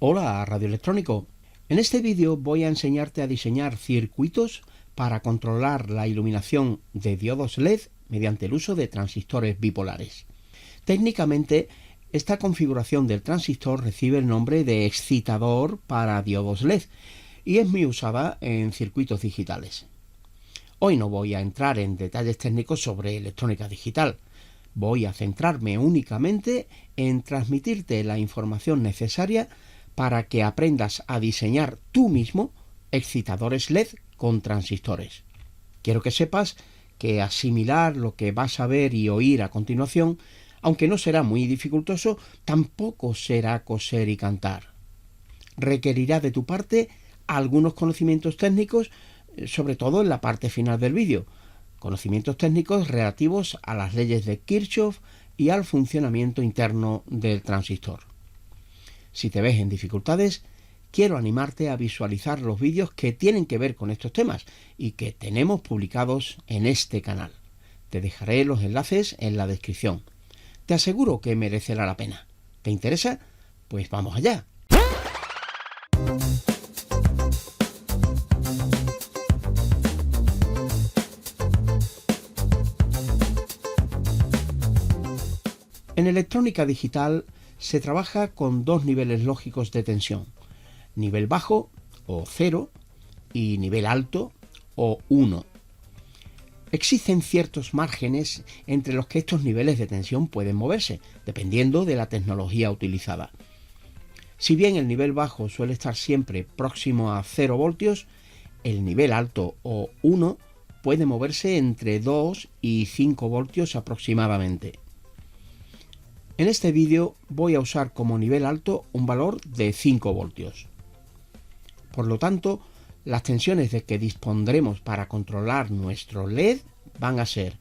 Hola, radioelectrónico. En este vídeo voy a enseñarte a diseñar circuitos para controlar la iluminación de diodos LED mediante el uso de transistores bipolares. Técnicamente, esta configuración del transistor recibe el nombre de excitador para diodos LED y es muy usada en circuitos digitales. Hoy no voy a entrar en detalles técnicos sobre electrónica digital. Voy a centrarme únicamente en transmitirte la información necesaria para que aprendas a diseñar tú mismo excitadores LED con transistores. Quiero que sepas que asimilar lo que vas a ver y oír a continuación, aunque no será muy dificultoso, tampoco será coser y cantar. Requerirá de tu parte algunos conocimientos técnicos, sobre todo en la parte final del vídeo, conocimientos técnicos relativos a las leyes de Kirchhoff y al funcionamiento interno del transistor. Si te ves en dificultades, quiero animarte a visualizar los vídeos que tienen que ver con estos temas y que tenemos publicados en este canal. Te dejaré los enlaces en la descripción. Te aseguro que merecerá la pena. ¿Te interesa? Pues vamos allá. En electrónica digital se trabaja con dos niveles lógicos de tensión, nivel bajo o 0 y nivel alto o 1. Existen ciertos márgenes entre los que estos niveles de tensión pueden moverse, dependiendo de la tecnología utilizada. Si bien el nivel bajo suele estar siempre próximo a 0 voltios, el nivel alto o 1 puede moverse entre 2 y 5 voltios aproximadamente. En este vídeo voy a usar como nivel alto un valor de 5 voltios. Por lo tanto, las tensiones de que dispondremos para controlar nuestro LED van a ser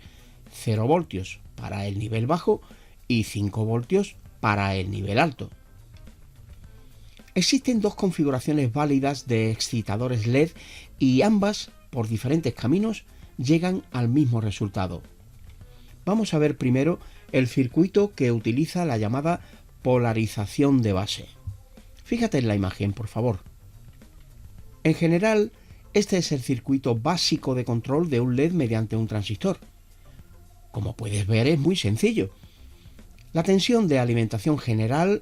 0 voltios para el nivel bajo y 5 voltios para el nivel alto. Existen dos configuraciones válidas de excitadores LED y ambas, por diferentes caminos, llegan al mismo resultado. Vamos a ver primero el circuito que utiliza la llamada polarización de base. Fíjate en la imagen, por favor. En general, este es el circuito básico de control de un LED mediante un transistor. Como puedes ver, es muy sencillo. La tensión de alimentación general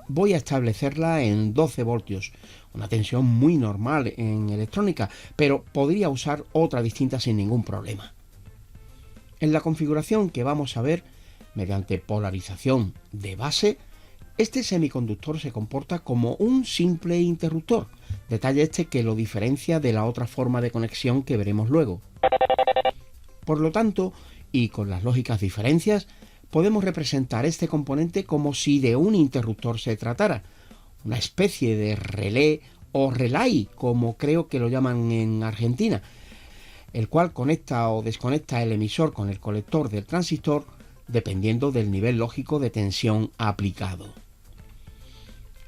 voy a establecerla en 12 voltios, una tensión muy normal en electrónica, pero podría usar otra distinta sin ningún problema. En la configuración que vamos a ver, mediante polarización de base, este semiconductor se comporta como un simple interruptor, detalle este que lo diferencia de la otra forma de conexión que veremos luego. Por lo tanto, y con las lógicas diferencias, podemos representar este componente como si de un interruptor se tratara, una especie de relé o relay, como creo que lo llaman en Argentina, el cual conecta o desconecta el emisor con el colector del transistor dependiendo del nivel lógico de tensión aplicado.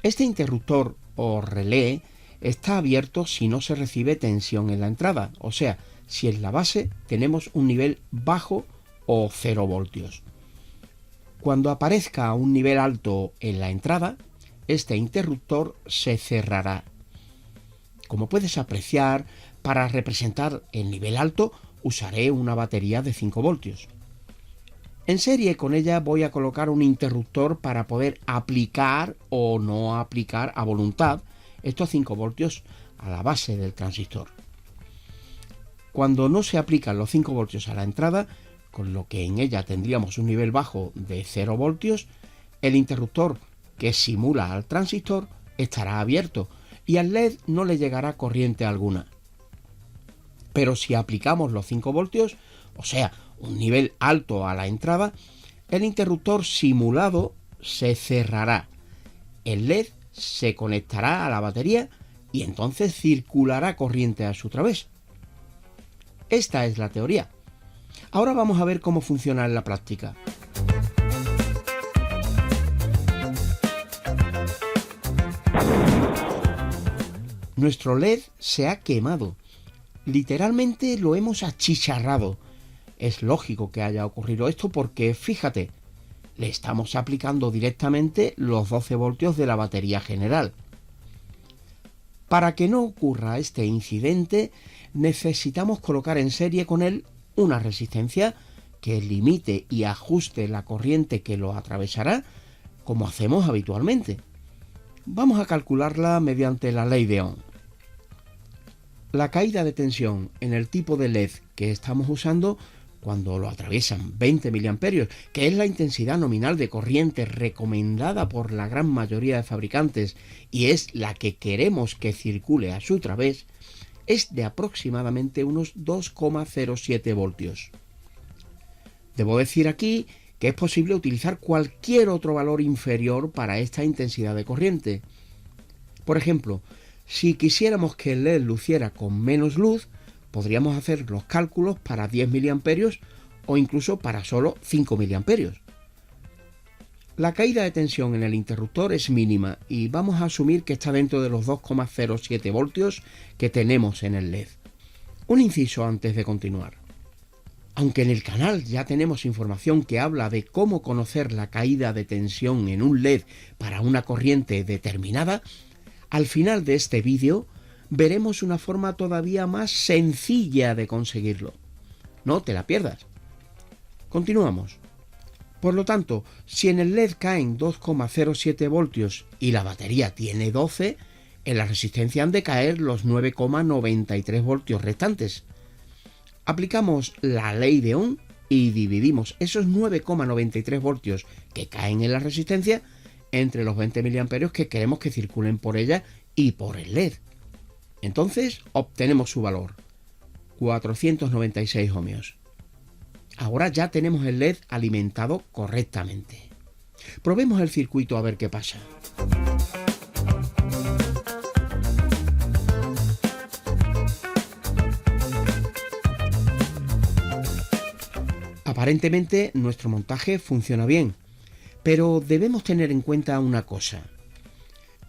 Este interruptor o relé está abierto si no se recibe tensión en la entrada, o sea, si en la base tenemos un nivel bajo o 0 voltios. Cuando aparezca un nivel alto en la entrada, este interruptor se cerrará. Como puedes apreciar, para representar el nivel alto usaré una batería de 5 voltios. En serie con ella voy a colocar un interruptor para poder aplicar o no aplicar a voluntad estos 5 voltios a la base del transistor. Cuando no se aplican los 5 voltios a la entrada, con lo que en ella tendríamos un nivel bajo de 0 voltios, el interruptor que simula al transistor estará abierto y al LED no le llegará corriente alguna. Pero si aplicamos los 5 voltios, o sea, un nivel alto a la entrada, el interruptor simulado se cerrará. El LED se conectará a la batería y entonces circulará corriente a su través. Esta es la teoría. Ahora vamos a ver cómo funciona en la práctica. Nuestro LED se ha quemado. Literalmente lo hemos achicharrado. Es lógico que haya ocurrido esto porque, fíjate, le estamos aplicando directamente los 12 voltios de la batería general. Para que no ocurra este incidente, necesitamos colocar en serie con él una resistencia que limite y ajuste la corriente que lo atravesará, como hacemos habitualmente. Vamos a calcularla mediante la ley de Ohm. La caída de tensión en el tipo de LED que estamos usando cuando lo atraviesan 20 mA, que es la intensidad nominal de corriente recomendada por la gran mayoría de fabricantes y es la que queremos que circule a su través, es de aproximadamente unos 2,07 voltios. Debo decir aquí que es posible utilizar cualquier otro valor inferior para esta intensidad de corriente. Por ejemplo, si quisiéramos que el LED luciera con menos luz, podríamos hacer los cálculos para 10 mA o incluso para solo 5 mA. La caída de tensión en el interruptor es mínima y vamos a asumir que está dentro de los 2,07 voltios que tenemos en el LED. Un inciso antes de continuar. Aunque en el canal ya tenemos información que habla de cómo conocer la caída de tensión en un LED para una corriente determinada, al final de este vídeo veremos una forma todavía más sencilla de conseguirlo. No te la pierdas. Continuamos. Por lo tanto, si en el LED caen 2,07 voltios y la batería tiene 12, en la resistencia han de caer los 9,93 voltios restantes. Aplicamos la ley de Ohm y dividimos esos 9,93 voltios que caen en la resistencia entre los 20 mA que queremos que circulen por ella y por el LED. Entonces obtenemos su valor, 496 ohmios. Ahora ya tenemos el LED alimentado correctamente. Probemos el circuito a ver qué pasa. Aparentemente nuestro montaje funciona bien, pero debemos tener en cuenta una cosa.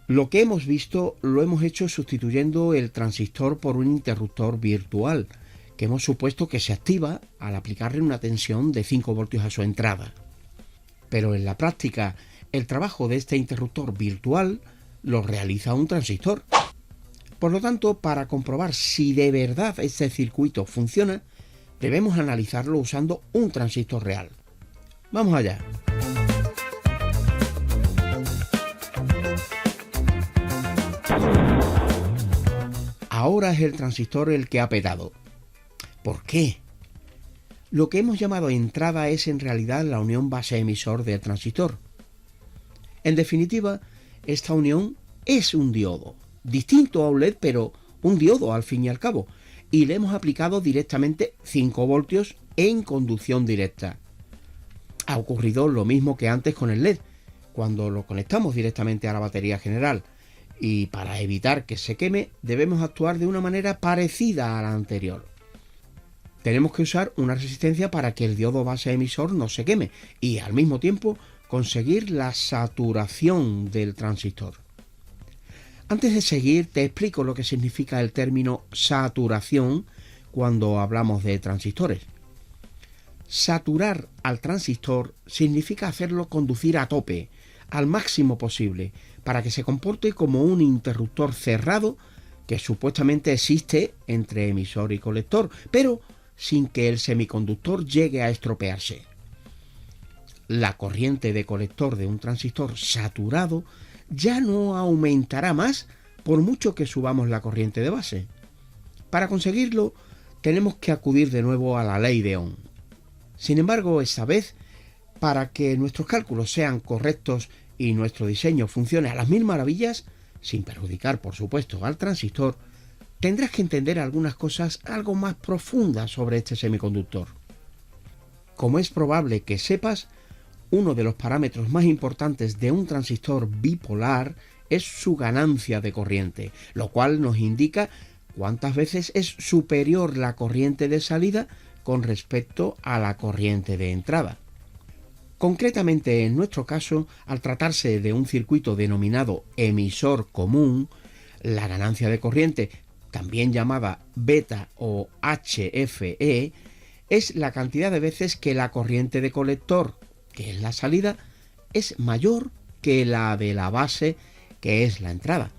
Lo que hemos visto lo hemos hecho sustituyendo el transistor por un interruptor virtual, que hemos supuesto que se activa al aplicarle una tensión de 5 voltios a su entrada. Pero en la práctica, el trabajo de este interruptor virtual lo realiza un transistor. Por lo tanto, para comprobar si de verdad este circuito funciona, debemos analizarlo usando un transistor real. Vamos allá. Ahora es el transistor el que ha petado. ¿Por qué? Lo que hemos llamado entrada es en realidad la unión base-emisor del transistor. En definitiva, esta unión es un diodo, distinto a un LED, pero un diodo al fin y al cabo, y le hemos aplicado directamente 5 voltios en conducción directa. Ha ocurrido lo mismo que antes con el LED, cuando lo conectamos directamente a la batería general, y para evitar que se queme debemos actuar de una manera parecida a la anterior. Tenemos que usar una resistencia para que el diodo base emisor no se queme y al mismo tiempo conseguir la saturación del transistor. Antes de seguir te explico lo que significa el término saturación cuando hablamos de transistores. Saturar al transistor significa hacerlo conducir a tope, al máximo posible, para que se comporte como un interruptor cerrado que supuestamente existe entre emisor y colector, pero sin que el semiconductor llegue a estropearse. La corriente de colector de un transistor saturado ya no aumentará más por mucho que subamos la corriente de base. Para conseguirlo, tenemos que acudir de nuevo a la ley de Ohm. Sin embargo, esta vez, para que nuestros cálculos sean correctos y nuestro diseño funcione a las mil maravillas, sin perjudicar, por supuesto, al transistor, tendrás que entender algunas cosas algo más profundas sobre este semiconductor. Como es probable que sepas, uno de los parámetros más importantes de un transistor bipolar es su ganancia de corriente, lo cual nos indica cuántas veces es superior la corriente de salida con respecto a la corriente de entrada. Concretamente, en nuestro caso, al tratarse de un circuito denominado emisor común, la ganancia de corriente, también llamada beta o HFE, es la cantidad de veces que la corriente de colector, que es la salida, es mayor que la de la base, que es la entrada.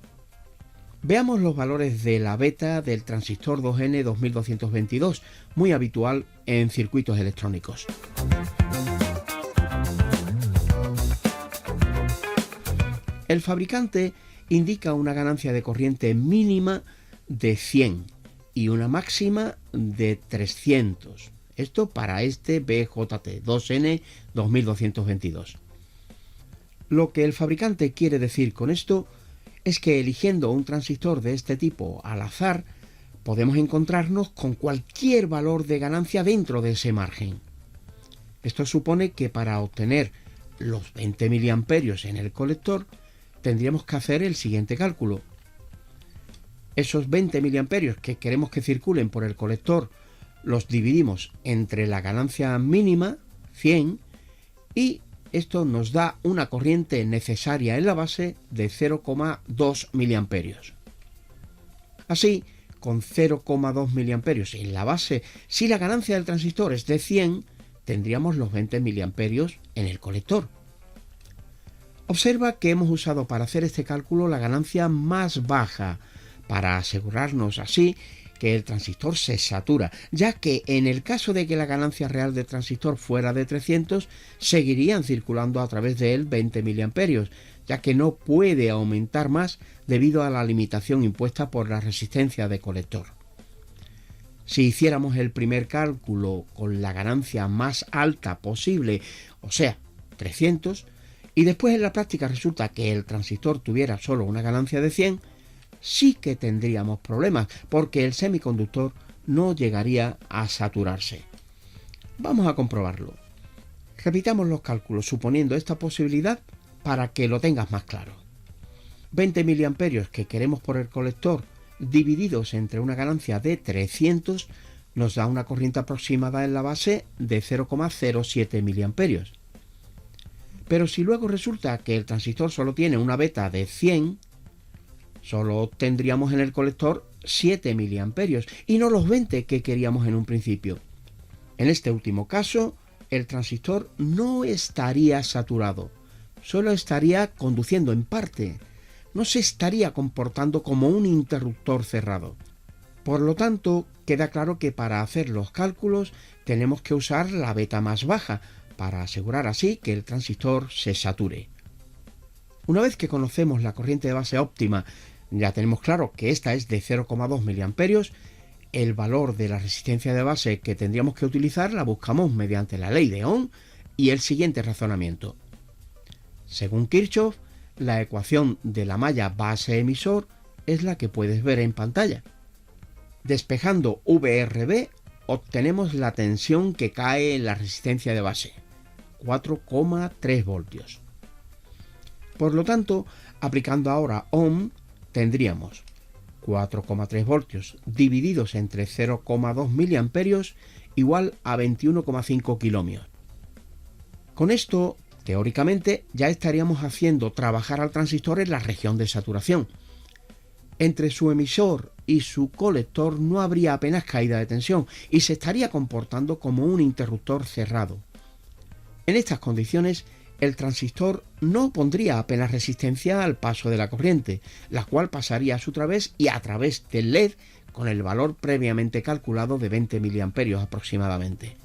Veamos los valores de la beta del transistor 2N2222, muy habitual en circuitos electrónicos. El fabricante indica una ganancia de corriente mínima de 100 y una máxima de 300. Esto para este BJT 2N2222. Lo que el fabricante quiere decir con esto es que eligiendo un transistor de este tipo al azar, podemos encontrarnos con cualquier valor de ganancia dentro de ese margen. Esto supone que para obtener los 20 mA en el colector, tendríamos que hacer el siguiente cálculo. Esos 20 mA que queremos que circulen por el colector los dividimos entre la ganancia mínima, 100, y esto nos da una corriente necesaria en la base de 0,2 mA. Así, con 0,2 mA en la base, si la ganancia del transistor es de 100, tendríamos los 20 mA en el colector. Observa que hemos usado para hacer este cálculo la ganancia más baja, para asegurarnos así que el transistor se satura, ya que en el caso de que la ganancia real del transistor fuera de 300, seguirían circulando a través de él 20 mA, ya que no puede aumentar más debido a la limitación impuesta por la resistencia de colector. Si hiciéramos el primer cálculo con la ganancia más alta posible, o sea, 300, y después en la práctica resulta que el transistor tuviera solo una ganancia de 100, sí que tendríamos problemas, porque el semiconductor no llegaría a saturarse. Vamos a comprobarlo. Repitamos los cálculos suponiendo esta posibilidad para que lo tengas más claro. 20 mA que queremos por el colector divididos entre una ganancia de 300 nos da una corriente aproximada en la base de 0,07 mA. Pero si luego resulta que el transistor solo tiene una beta de 100, solo obtendríamos en el colector 7 mA y no los 20 que queríamos en un principio. En este último caso, el transistor no estaría saturado, solo estaría conduciendo en parte, no se estaría comportando como un interruptor cerrado. Por lo tanto, queda claro que para hacer los cálculos tenemos que usar la beta más baja, para asegurar así que el transistor se sature. Una vez que conocemos la corriente de base óptima, ya tenemos claro que esta es de 0,2 mA, el valor de la resistencia de base que tendríamos que utilizar la buscamos mediante la ley de Ohm y el siguiente razonamiento. Según Kirchhoff, la ecuación de la malla base-emisor es la que puedes ver en pantalla. Despejando VRB, obtenemos la tensión que cae en la resistencia de base, 4,3 voltios. Por lo tanto, aplicando ahora Ohm, tendríamos 4,3 voltios divididos entre 0,2 miliamperios igual a 21,5 kiloohmios. Con esto, teóricamente, ya estaríamos haciendo trabajar al transistor en la región de saturación. Entre su emisor y su colector no habría apenas caída de tensión y se estaría comportando como un interruptor cerrado. En estas condiciones, el transistor no opondría apenas resistencia al paso de la corriente, la cual pasaría a su través y a través del LED con el valor previamente calculado de 20 miliamperios aproximadamente.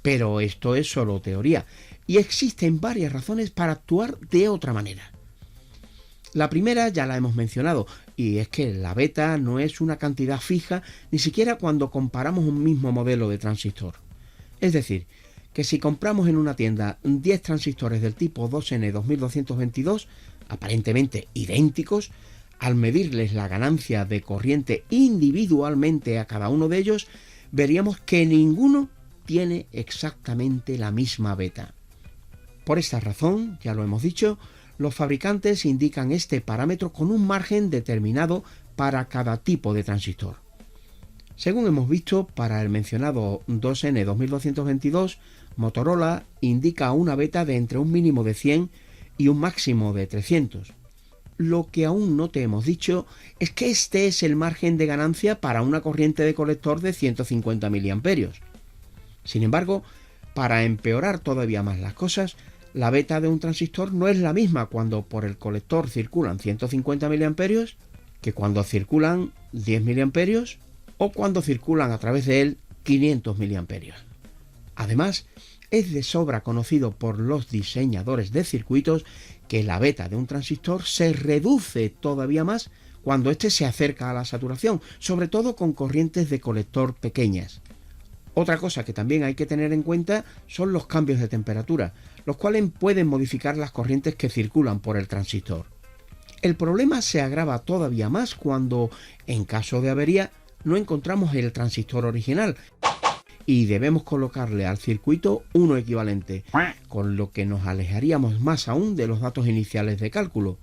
Pero esto es solo teoría y existen varias razones para actuar de otra manera. La primera ya la hemos mencionado, y es que la beta no es una cantidad fija ni siquiera cuando comparamos un mismo modelo de transistor. Es decir, que si compramos en una tienda 10 transistores del tipo 2N2222, aparentemente idénticos, al medirles la ganancia de corriente individualmente a cada uno de ellos, veríamos que ninguno tiene exactamente la misma beta. Por esta razón, ya lo hemos dicho, los fabricantes indican este parámetro con un margen determinado para cada tipo de transistor. Según hemos visto, para el mencionado 2N2222, Motorola indica una beta de entre un mínimo de 100 y un máximo de 300. Lo que aún no te hemos dicho es que este es el margen de ganancia para una corriente de colector de 150 miliamperios. Sin embargo, Para empeorar todavía más las cosas, la beta de un transistor no es la misma cuando por el colector circulan 150 miliamperios que cuando circulan 10 miliamperios o cuando circulan a través de él 500 miliamperios. Además, es de sobra conocido por los diseñadores de circuitos que la beta de un transistor se reduce todavía más cuando éste se acerca a la saturación, sobre todo con corrientes de colector pequeñas. Otra cosa que también hay que tener en cuenta son los cambios de temperatura, los cuales pueden modificar las corrientes que circulan por el transistor. El problema se agrava todavía más cuando, en caso de avería, no encontramos el transistor original y debemos colocarle al circuito uno equivalente, con lo que nos alejaríamos más aún de los datos iniciales de cálculo.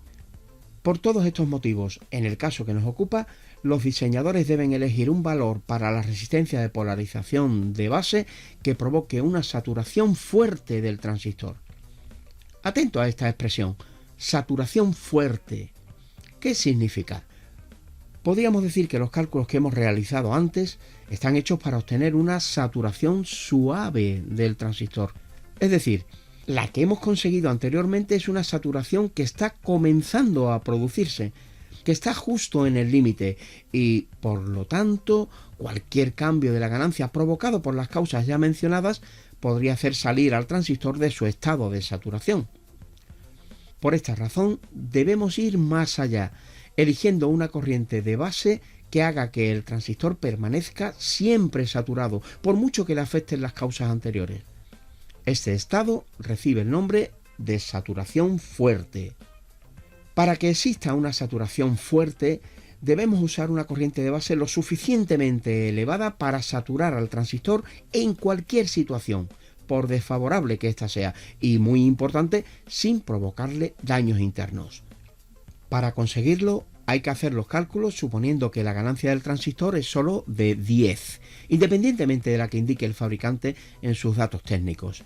Por todos estos motivos, en el caso que nos ocupa, los diseñadores deben elegir un valor para la resistencia de polarización de base que provoque una saturación fuerte del transistor. Atento a esta expresión, saturación fuerte. ¿Qué significa? Podríamos decir que los cálculos que hemos realizado antes están hechos para obtener una saturación suave del transistor. Es decir, la que hemos conseguido anteriormente es una saturación que está comenzando a producirse, que está justo en el límite y, por lo tanto, cualquier cambio de la ganancia provocado por las causas ya mencionadas podría hacer salir al transistor de su estado de saturación. Por esta razón, debemos ir más allá, eligiendo una corriente de base que haga que el transistor permanezca siempre saturado, por mucho que le afecten las causas anteriores. Este estado recibe el nombre de saturación fuerte. Para que exista una saturación fuerte, debemos usar una corriente de base lo suficientemente elevada para saturar al transistor en cualquier situación, por desfavorable que ésta sea, y muy importante, sin provocarle daños internos. Para conseguirlo, hay que hacer los cálculos suponiendo que la ganancia del transistor es solo de 10, independientemente de la que indique el fabricante en sus datos técnicos.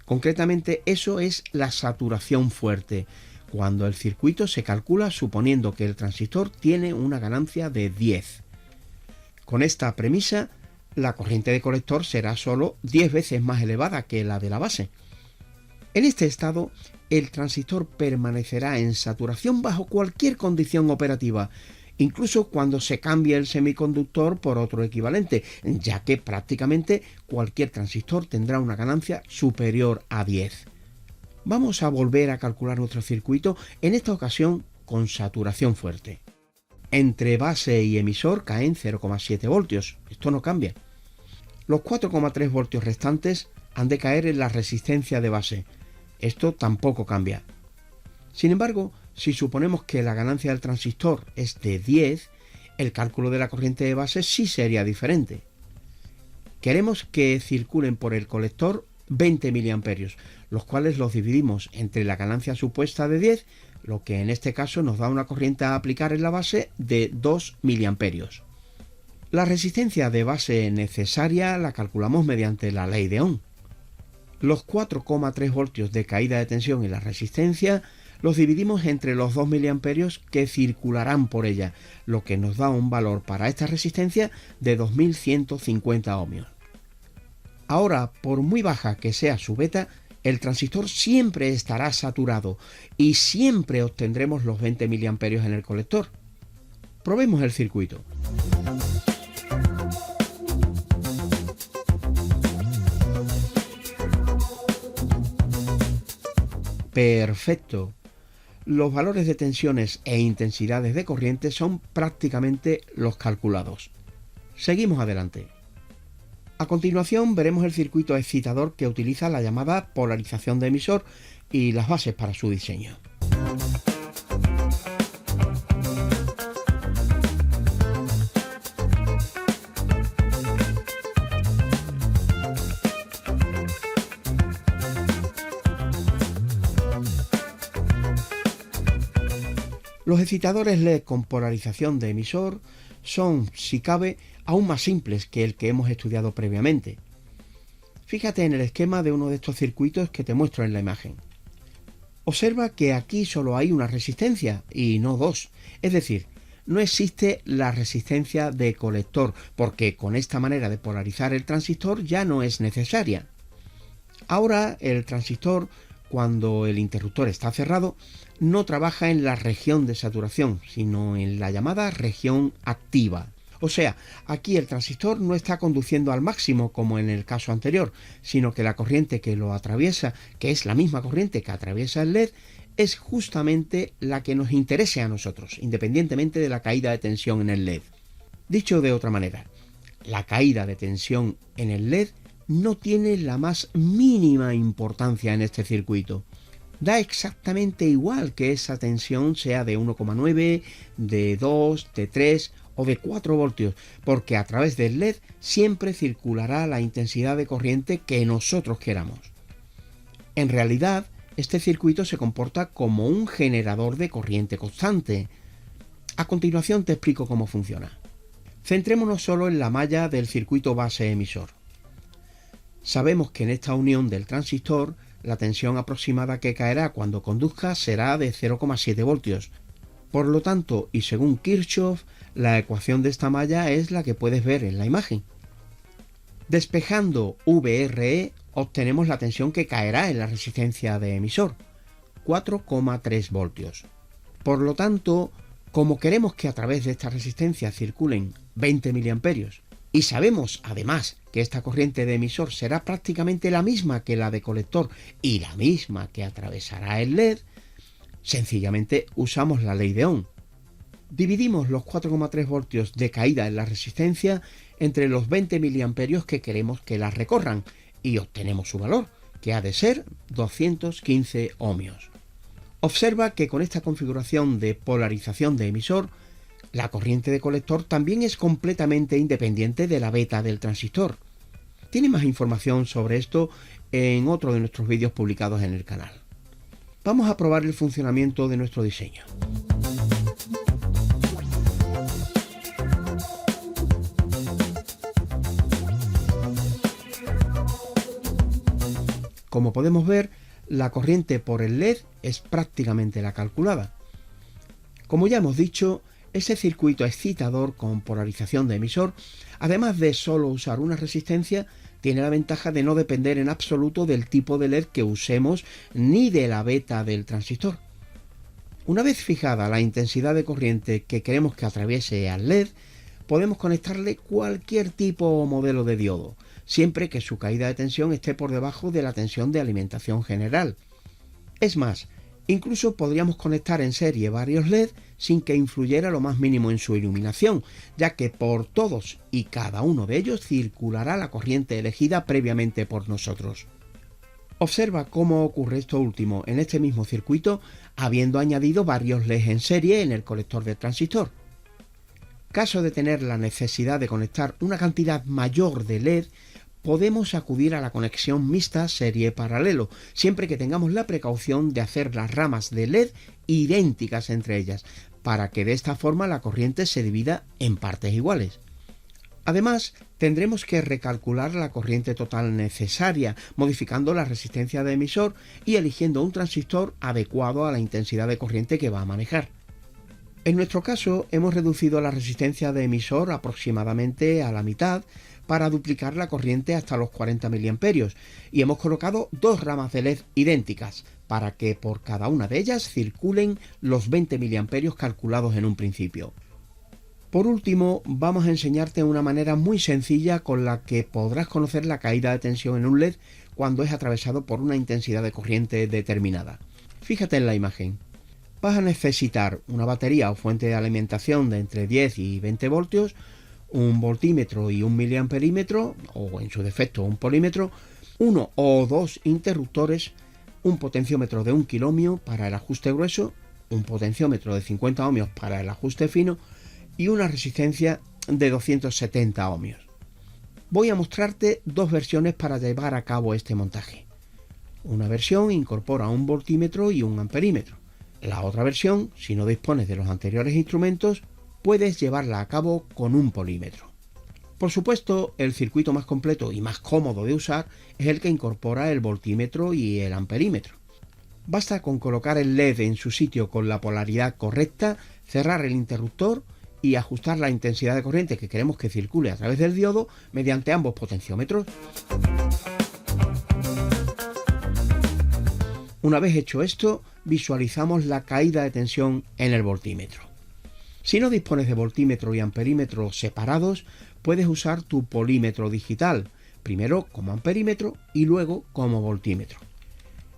Concretamente, eso es la saturación fuerte, cuando el circuito se calcula suponiendo que el transistor tiene una ganancia de 10. Con esta premisa, la corriente de colector será solo 10 veces más elevada que la de la base. En este estado, el transistor permanecerá en saturación bajo cualquier condición operativa, incluso cuando se cambie el semiconductor por otro equivalente, ya que prácticamente cualquier transistor tendrá una ganancia superior a 10. Vamos a volver a calcular nuestro circuito, en esta ocasión con saturación fuerte. Entre base y emisor caen 0,7 voltios, esto no cambia. Los 4,3 voltios restantes han de caer en la resistencia de base, esto tampoco cambia. Sin embargo, si suponemos que la ganancia del transistor es de 10, el cálculo de la corriente de base sí sería diferente. Queremos que circulen por el colector 20 miliamperios, los cuales los dividimos entre la ganancia supuesta de 10, lo que en este caso nos da una corriente a aplicar en la base de 2 miliamperios. La resistencia de base necesaria la calculamos mediante la ley de Ohm. Los 4,3 voltios de caída de tensión en la resistencia los dividimos entre los 2 miliamperios que circularán por ella, lo que nos da un valor para esta resistencia de 2150 ohmios. Ahora, por muy baja que sea su beta, el transistor siempre estará saturado y siempre obtendremos los 20 miliamperios en el colector. Probemos el circuito. Perfecto. Los valores de tensiones e intensidades de corriente son prácticamente los calculados. Seguimos adelante. A continuación veremos el circuito excitador que utiliza la llamada polarización de emisor y las bases para su diseño. Los excitadores LED con polarización de emisor son, si cabe, aún más simples que el que hemos estudiado previamente. Fíjate en el esquema de uno de estos circuitos que te muestro en la imagen. Observa que aquí solo hay una resistencia y no dos, es decir, no existe la resistencia de colector, porque con esta manera de polarizar el transistor ya no es necesaria. Ahora el transistor, cuando el interruptor está cerrado, no trabaja en la región de saturación, sino en la llamada región activa. O sea, aquí el transistor no está conduciendo al máximo como en el caso anterior, sino que la corriente que lo atraviesa, que es la misma corriente que atraviesa el LED, es justamente la que nos interese a nosotros, independientemente de la caída de tensión en el LED. Dicho de otra manera, la caída de tensión en el LED no tiene la más mínima importancia en este circuito. Da exactamente igual que esa tensión sea de 1,9, de 2, de 3 o de 4 voltios, porque a través del LED siempre circulará la intensidad de corriente que nosotros queramos. En realidad, este circuito se comporta como un generador de corriente constante. A continuación te explico cómo funciona. Centrémonos solo en la malla del circuito base emisor. Sabemos que en esta unión del transistor, la tensión aproximada que caerá cuando conduzca será de 0,7 voltios. Por lo tanto, y según Kirchhoff, la ecuación de esta malla es la que puedes ver en la imagen. Despejando VRE, obtenemos la tensión que caerá en la resistencia de emisor, 4,3 voltios. Por lo tanto, como queremos que a través de esta resistencia circulen 20 miliamperios, y sabemos además que esta corriente de emisor será prácticamente la misma que la de colector y la misma que atravesará el LED, sencillamente usamos la ley de Ohm. Dividimos los 4,3 voltios de caída en la resistencia entre los 20 miliamperios que queremos que la recorran y obtenemos su valor, que ha de ser 215 ohmios. Observa que con esta configuración de polarización de emisor, la corriente de colector también es completamente independiente de la beta del transistor. Tiene más información sobre esto en otro de nuestros vídeos publicados en el canal. Vamos a probar el funcionamiento de nuestro diseño. Como podemos ver, la corriente por el LED es prácticamente la calculada. Como ya hemos dicho, ese circuito excitador con polarización de emisor, además de solo usar una resistencia, tiene la ventaja de no depender en absoluto del tipo de LED que usemos ni de la beta del transistor. Una vez fijada la intensidad de corriente que queremos que atraviese al LED, podemos conectarle cualquier tipo o modelo de diodo, siempre que su caída de tensión esté por debajo de la tensión de alimentación general. Es más, incluso podríamos conectar en serie varios LED sin que influyera lo más mínimo en su iluminación, ya que por todos y cada uno de ellos circulará la corriente elegida previamente por nosotros. Observa cómo ocurre esto último en este mismo circuito, habiendo añadido varios LEDs en serie en el colector del transistor. Caso de tener la necesidad de conectar una cantidad mayor de LED, podemos acudir a la conexión mixta serie paralelo, siempre que tengamos la precaución de hacer las ramas de LED idénticas entre ellas, para que de esta forma la corriente se divida en partes iguales. Además, tendremos que recalcular la corriente total necesaria, modificando la resistencia de emisor y eligiendo un transistor adecuado a la intensidad de corriente que va a manejar. En nuestro caso, hemos reducido la resistencia de emisor aproximadamente a la mitad para duplicar la corriente hasta los 40 miliamperios y hemos colocado dos ramas de LED idénticas para que por cada una de ellas circulen los 20 miliamperios calculados en un principio. Por último, vamos a enseñarte una manera muy sencilla con la que podrás conocer la caída de tensión en un LED cuando es atravesado por una intensidad de corriente determinada. Fíjate en la imagen. Vas a necesitar una batería o fuente de alimentación de entre 10 y 20 voltios, un voltímetro y un miliamperímetro, o en su defecto un polímetro, uno o dos interruptores, un potenciómetro de 1 kiloohmio para el ajuste grueso, un potenciómetro de 50 ohmios para el ajuste fino y una resistencia de 270 ohmios. Voy a mostrarte dos versiones para llevar a cabo este montaje. Una versión incorpora un voltímetro y un amperímetro. La otra versión, si no dispones de los anteriores instrumentos, puedes llevarla a cabo con un polímetro. Por supuesto, el circuito más completo y más cómodo de usar es el que incorpora el voltímetro y el amperímetro. Basta con colocar el LED en su sitio con la polaridad correcta, cerrar el interruptor y ajustar la intensidad de corriente que queremos que circule a través del diodo mediante ambos potenciómetros. Una vez hecho esto, visualizamos la caída de tensión en el voltímetro. Si no dispones de voltímetro y amperímetro separados, puedes usar tu polímetro digital, primero como amperímetro y luego como voltímetro.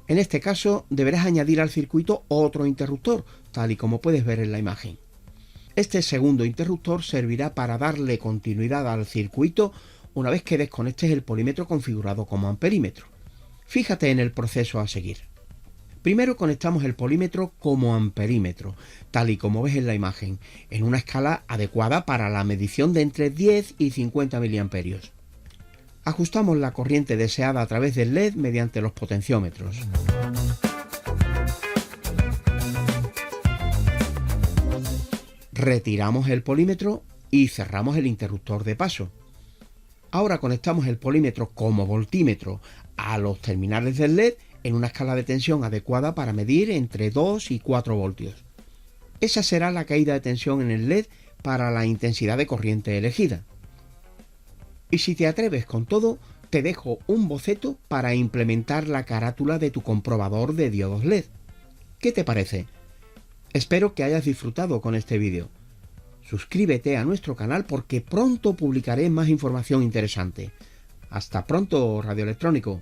En este caso, deberás añadir al circuito otro interruptor, tal y como puedes ver en la imagen. Este segundo interruptor servirá para darle continuidad al circuito una vez que desconectes el polímetro configurado como amperímetro. Fíjate en el proceso a seguir. Primero conectamos el polímetro como amperímetro, tal y como ves en la imagen, en una escala adecuada para la medición de entre 10 y 50 miliamperios. Ajustamos la corriente deseada a través del LED mediante los potenciómetros. Retiramos el polímetro y cerramos el interruptor de paso. Ahora conectamos el polímetro como voltímetro a los terminales del LED en una escala de tensión adecuada para medir entre 2 y 4 voltios. Esa será la caída de tensión en el LED para la intensidad de corriente elegida. Y si te atreves con todo, te dejo un boceto para implementar la carátula de tu comprobador de diodos LED. ¿Qué te parece? Espero que hayas disfrutado con este vídeo. Suscríbete a nuestro canal porque pronto publicaré más información interesante. Hasta pronto, radioelectrónico.